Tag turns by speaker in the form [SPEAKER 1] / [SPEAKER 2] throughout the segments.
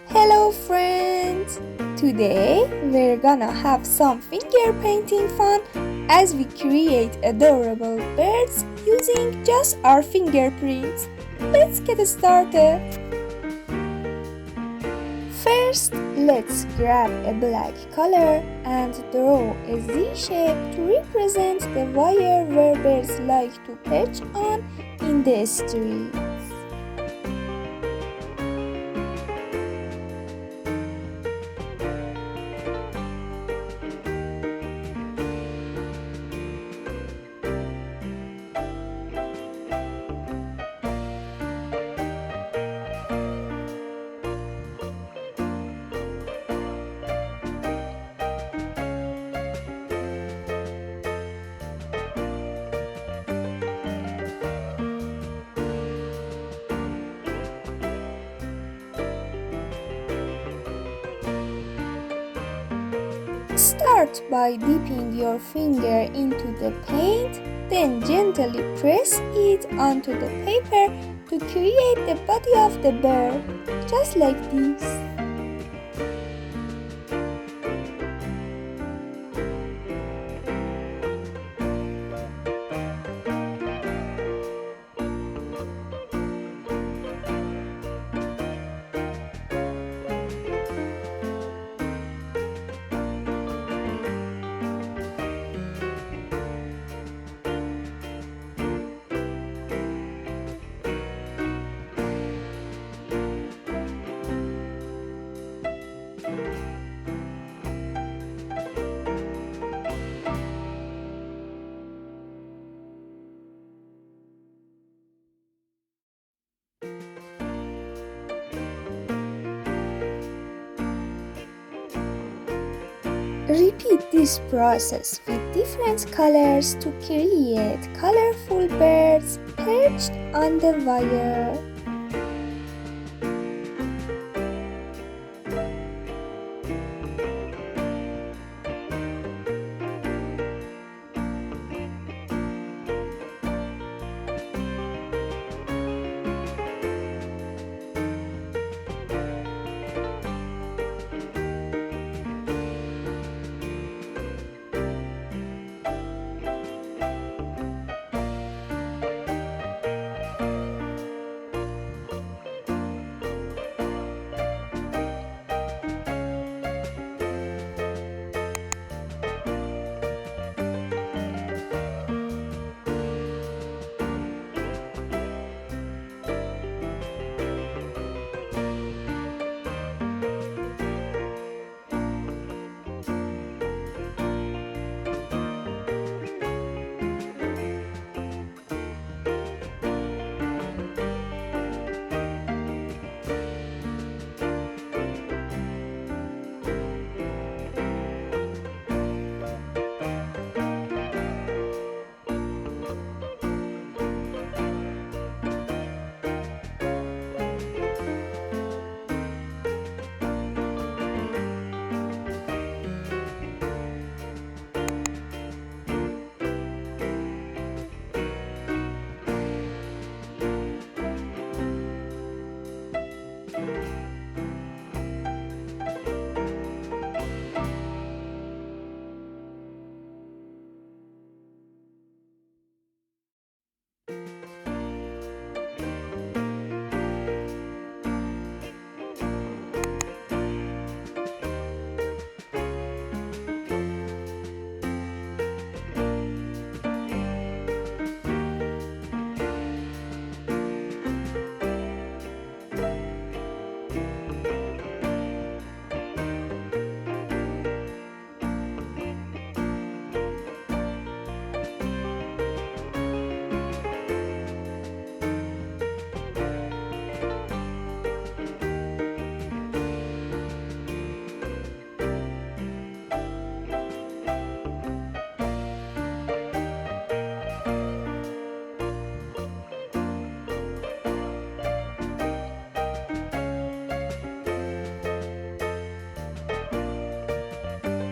[SPEAKER 1] Hello friends! Today we're gonna have some finger painting fun as we create adorable birds using just our fingerprints. Let's get started! First, let's grab a black color and draw a Z shape to represent the wire where birds like to perch on in the streets. Start by dipping your finger into the paint, then gently press it onto the paper to create the body of the bird, just like this. Repeat this process with different colors to create colorful birds perched on the wire.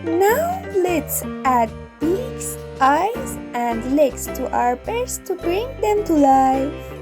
[SPEAKER 1] Now let's add beaks, eyes and legs to our birds to bring them to life.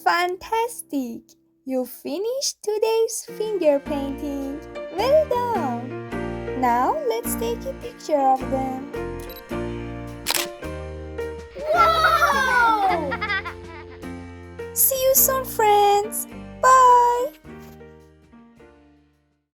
[SPEAKER 1] Fantastic! You finished today's finger painting. Well done! Now let's take a picture of them.
[SPEAKER 2] Wow!
[SPEAKER 1] See you soon, friends!